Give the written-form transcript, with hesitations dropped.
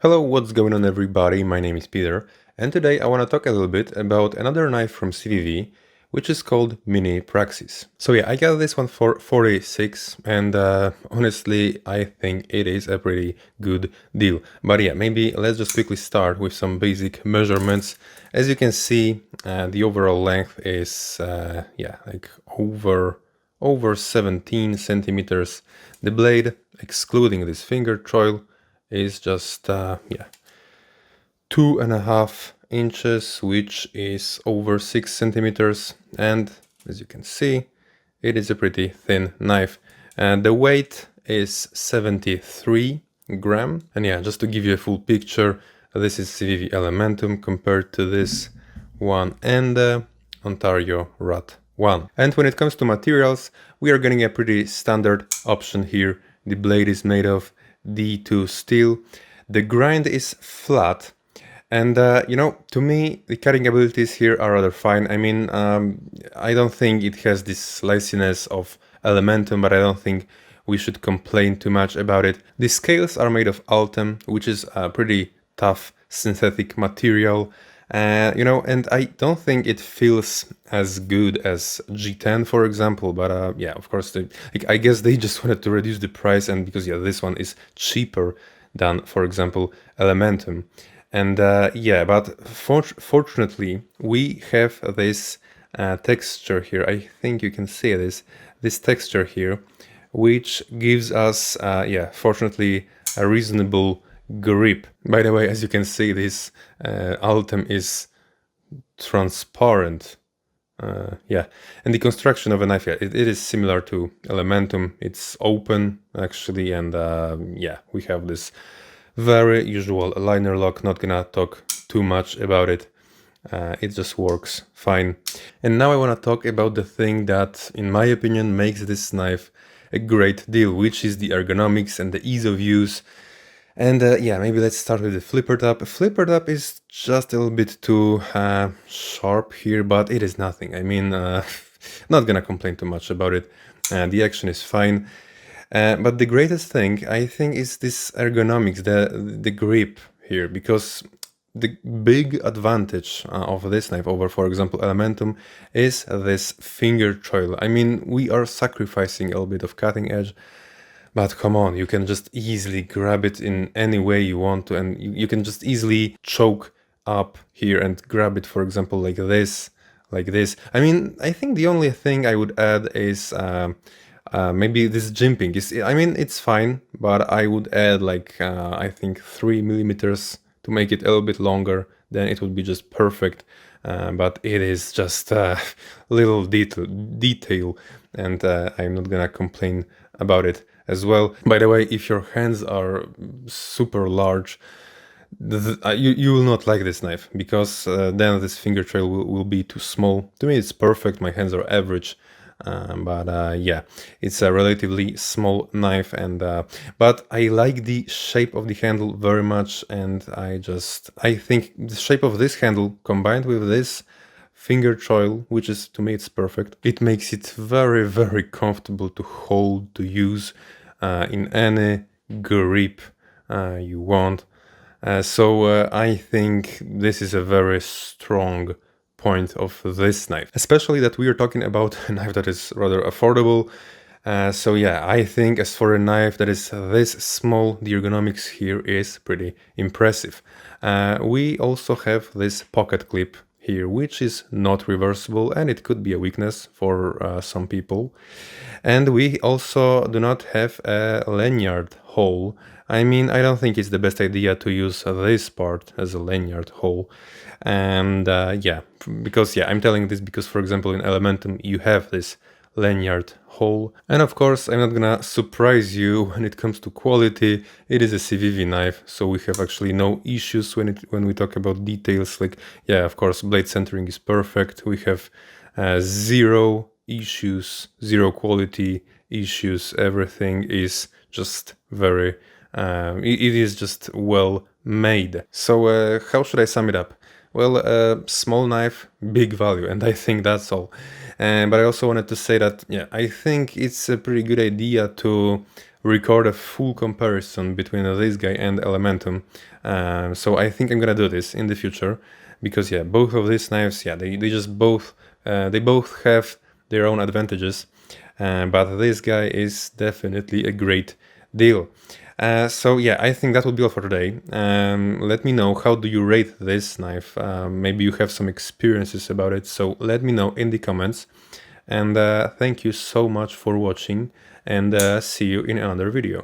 Hello, what's going on everybody? My name is Peter, and today I want to talk a little bit about another knife from Civivi, which is called Mini Praxis. So yeah, I got this one for 46, and honestly, I think it is a pretty good deal. But yeah, maybe let's just quickly start with some basic measurements. As you can see, the overall length is yeah, like over 17 centimeters. The blade, excluding this finger choil, is just yeah, 2.5 inches, which is over 6 centimeters, and as you can see, it is a pretty thin knife, and the weight is 73 gram. And yeah, just to give you a full picture, this is Civivi Elementum compared to this one and Ontario Rat 1. And when it comes to materials, we are getting a pretty standard option here. The blade is made of D2 steel. The grind is flat. And, you know, to me, the cutting abilities here are rather fine. I mean, I don't think it has this sliciness of Elementum, but I don't think we should complain too much about it. The scales are made of Altem, which is a pretty tough synthetic material. You know, and I don't think it feels as good as G10, for example. But yeah, of course, I guess they just wanted to reduce the price, and because yeah, this one is cheaper than, for example, Elementum. And yeah, but fortunately, we have this texture here. I think you can see this texture here, which gives us, yeah, fortunately, a reasonable grip. By the way, as you can see, this Altem is transparent. Yeah, and the construction of a knife, yeah, it is similar to Elementum. It's open, actually, and yeah, we have this very usual liner lock. Not gonna talk too much about it. It just works fine. And now I want to talk about the thing that, in my opinion, makes this knife a great deal, which is the ergonomics and the ease of use. And yeah, maybe let's start with the flipper tab. Flipper tab is just a little bit too sharp here, but it is nothing. I mean, not gonna complain too much about it. The action is fine. But the greatest thing, I think, is this ergonomics, the grip here, because the big advantage of this knife over, for example, Elementum, is this finger choil. I mean, we are sacrificing a little bit of cutting edge, but come on, you can just easily grab it in any way you want to, and you can just easily choke up here and grab it, for example, like this, like this. I mean, I think the only thing I would add is maybe this jimping is, I mean, it's fine, but I would add like, I think 3 millimeters to make it a little bit longer, then it would be just perfect. But it is just a little detail, and I'm not gonna complain about it as well. By the way, if your hands are super large, you will not like this knife, because then this finger trail will be too small. To me, it's perfect. My hands are average. But yeah, it's a relatively small knife, and but I like the shape of the handle very much, and I think the shape of this handle combined with this finger choil, which is, to me, it's perfect. It makes it very, very comfortable to hold, to use in any grip you want. So I think this is a very strong point of this knife, especially that we are talking about a knife that is rather affordable. So yeah, I think as for a knife that is this small, the ergonomics here is pretty impressive. We also have this pocket clip here, which is not reversible, and it could be a weakness for some people. And we also do not have a lanyard hole. I mean, I don't think it's the best idea to use this part as a lanyard hole. And yeah, because yeah, I'm telling this because, for example, in Elementum you have this lanyard hole. And of course, I'm not gonna surprise you when it comes to quality. It is a Civivi knife, so we have actually no issues when we talk about details. Like, yeah, of course, blade centering is perfect. We have zero issues, zero quality issues. Everything is just very it is just well made. So how should I sum it up? Well, small knife, big value, and I think that's all. But I also wanted to say that, yeah, I think it's a pretty good idea to record a full comparison between this guy and Elementum. So I think I'm gonna do this in the future, because yeah, both of these knives, yeah, they just both they both have their own advantages, but this guy is definitely a great deal. So yeah, I think that will be all for today. Let me know, how do you rate this knife? Maybe you have some experiences about it, so let me know in the comments. And thank you so much for watching, and see you in another video.